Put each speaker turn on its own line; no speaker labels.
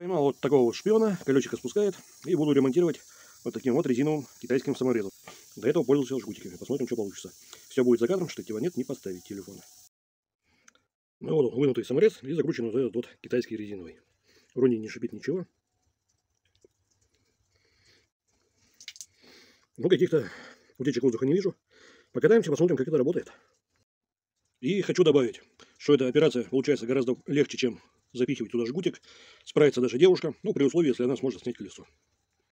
Поймал вот такого вот шпиона, колесико спускает, и буду ремонтировать вот таким вот резиновым китайским саморезом. До этого пользовался жгутиками. Посмотрим, что получится. Все будет за кадром, штатива нет, не поставить телефон. Ну вот он, вынутый саморез и закручен вот этот вот китайский резиновый. Вроде не шипит ничего. Ну, каких-то утечек воздуха не вижу. Покатаемся, посмотрим, как это работает. И хочу добавить, что эта операция получается гораздо легче, чем запихивать туда жгутик. Справится даже девушка, ну, при условии, если она сможет снять колесо.